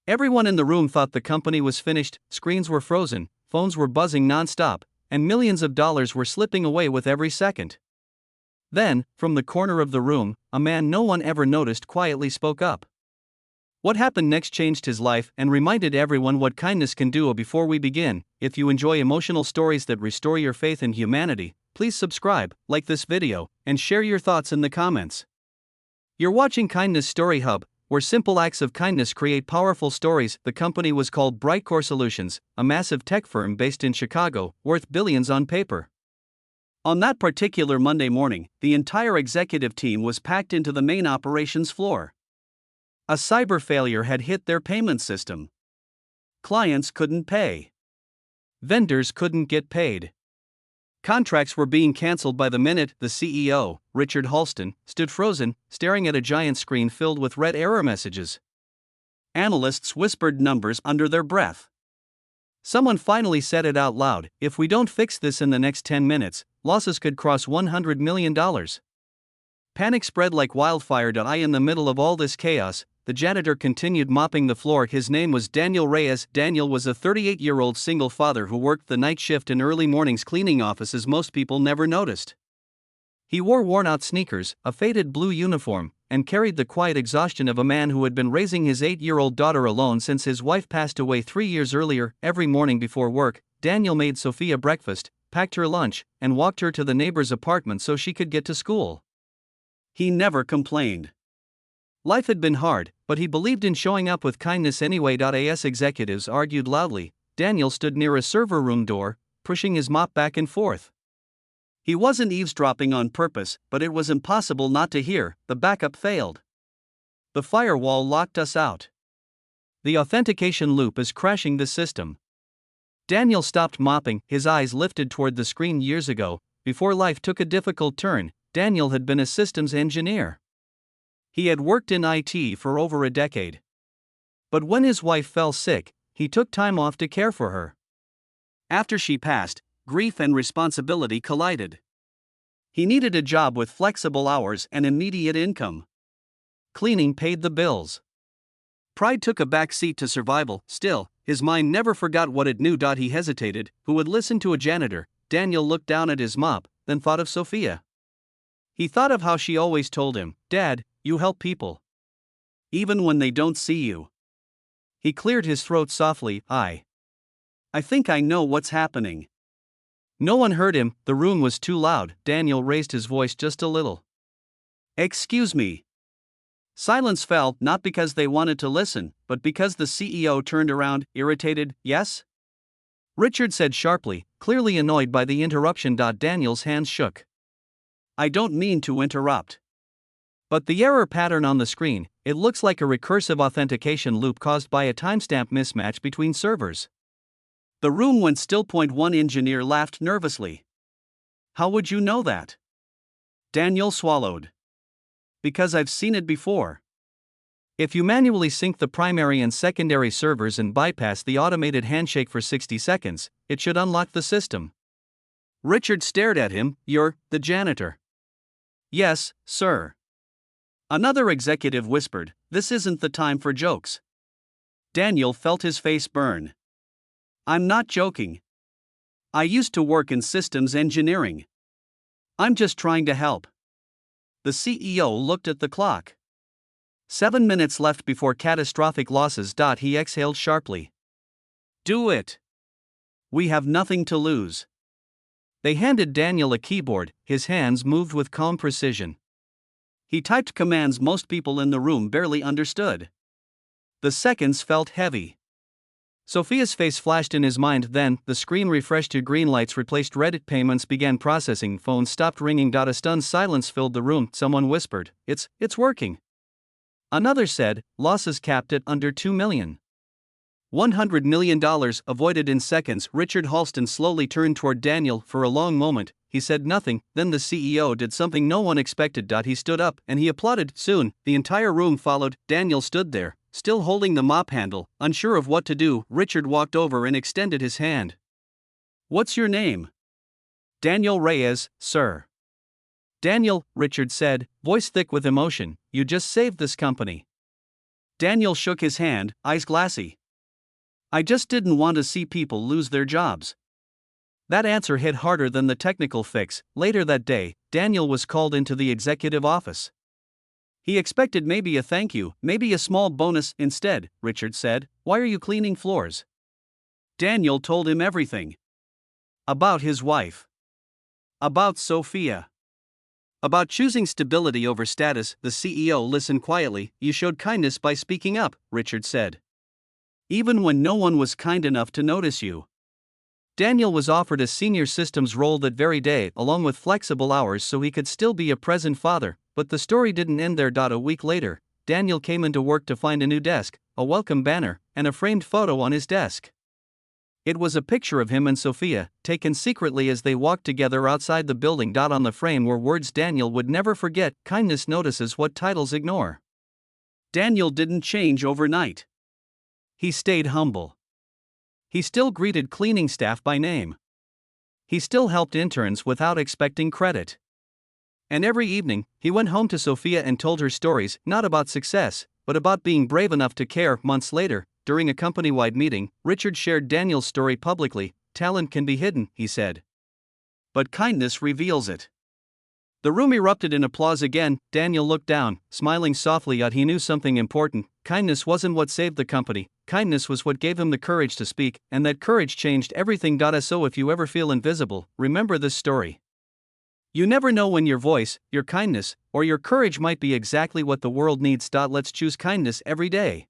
Everyone in the room thought the company was finished, screens were frozen, phones were buzzing non-stop, and millions of dollars were slipping away with every second. Then, from the corner of the room, a man no one ever noticed quietly spoke up. What happened next changed his life and reminded everyone what kindness can do. Before we begin, if you enjoy emotional stories that restore your faith in humanity, please subscribe, like this video, and share your thoughts in the comments. You're watching Kindness Story Hub, where simple acts of kindness create powerful stories. The company was called Brightcore Solutions, a massive tech firm based in Chicago, worth billions on paper. On that particular Monday morning, the entire executive team was packed into the main operations floor. A cyber failure had hit their payment system. Clients couldn't pay. Vendors couldn't get paid. Contracts were being canceled by the minute. The CEO, Richard Halston, stood frozen, staring at a giant screen filled with red error messages. Analysts whispered numbers under their breath. Someone finally said it out loud: if we don't fix this in the next 10 minutes, losses could cross $100 million. Panic spread like wildfire. In the middle of all this chaos, the janitor continued mopping the floor. His name was Daniel Reyes. Daniel was a 38-year-old single father who worked the night shift in early mornings cleaning offices most people never noticed. He wore worn-out sneakers, a faded blue uniform, and carried the quiet exhaustion of a man who had been raising his 8-year-old daughter alone since his wife passed away 3 years earlier. Every morning before work, Daniel made Sophia breakfast, packed her lunch, and walked her to the neighbor's apartment so she could get to school. He never complained. Life had been hard, but he believed in showing up with kindness anyway. As executives argued loudly, Daniel stood near a server room door, pushing his mop back and forth. He wasn't eavesdropping on purpose, but it was impossible not to hear. The backup failed. The firewall locked us out. The authentication loop is crashing the system. Daniel stopped mopping, his eyes lifted toward the screen. Years ago, before life took a difficult turn, Daniel had been a systems engineer. He had worked in IT for over a decade. But when his wife fell sick, he took time off to care for her. After she passed, grief and responsibility collided. He needed a job with flexible hours and immediate income. Cleaning paid the bills. Pride took a back seat to survival. Still, his mind never forgot what it knew. He hesitated. Who would listen to a janitor? Daniel looked down at his mop, then thought of Sophia. He thought of how she always told him, "Dad, you help people. Even when they don't see you." He cleared his throat softly. I think I know what's happening." No one heard him, the room was too loud. Daniel raised his voice just a little. "Excuse me." Silence fell, not because they wanted to listen, but because the CEO turned around, irritated. "Yes?" Richard said sharply, clearly annoyed by the interruption. Daniel's hands shook. "I don't mean to interrupt. But the error pattern on the screen, it looks like a recursive authentication loop caused by a timestamp mismatch between servers." The room went still. One engineer laughed nervously. "How would you know that?" Daniel swallowed. "Because I've seen it before. If you manually sync the primary and secondary servers and bypass the automated handshake for 60 seconds, it should unlock the system." Richard stared at him. "You're the janitor?" "Yes, sir." Another executive whispered, "This isn't the time for jokes." Daniel felt his face burn. "I'm not joking. I used to work in systems engineering. I'm just trying to help." The CEO looked at the clock. 7 minutes left before catastrophic losses. He exhaled sharply. "Do it. We have nothing to lose." They handed Daniel a keyboard, his hands moved with calm precision. He typed commands most people in the room barely understood. The seconds felt heavy. Sophia's face flashed in his mind. Then, the screen refreshed to green. Lights replaced red. Payments began processing. Phones stopped ringing. A stunned silence filled the room. Someone whispered, It's working." Another said, "Losses capped at under $2 million. $100 million avoided in seconds." Richard Halston slowly turned toward Daniel. For a long moment, he said nothing. Then the CEO did something no one expected. He stood up and he applauded. Soon, the entire room followed. Daniel stood there, still holding the mop handle, unsure of what to do. Richard walked over and extended his hand. "What's your name?" "Daniel Reyes, sir." "Daniel," Richard said, voice thick with emotion, "you just saved this company." Daniel shook his hand, eyes glassy. I just didn't want to see people lose their jobs. That answer hit harder than the technical fix. Later that day, Daniel was called into the executive office. He expected maybe a thank you, maybe a small bonus. Instead, Richard said, "Why are you cleaning floors?" Daniel told him everything. About his wife. About Sophia. About choosing stability over status. The CEO listened quietly. You showed kindness by speaking up, Richard said. Even when no one was kind enough to notice you. Daniel was offered a senior systems role that very day, along with flexible hours so he could still be a present father, but the story didn't end there. A week later, Daniel came into work to find a new desk, a welcome banner, and a framed photo on his desk. It was a picture of him and Sophia, taken secretly as they walked together outside the building. On the frame were words Daniel would never forget: kindness notices what titles ignore. Daniel didn't change overnight. He stayed humble. He still greeted cleaning staff by name. He still helped interns without expecting credit. And every evening, he went home to Sophia and told her stories, not about success, but about being brave enough to care. Months later, during a company-wide meeting, Richard shared Daniel's story publicly. Talent can be hidden, he said. But kindness reveals it. The room erupted in applause again. Daniel looked down, smiling softly, yet he knew something important. Kindness wasn't what saved the company. Kindness was what gave him the courage to speak, and that courage changed everything. So if you ever feel invisible, remember this story. You never know when your voice, your kindness, or your courage might be exactly what the world needs. Let's choose kindness every day.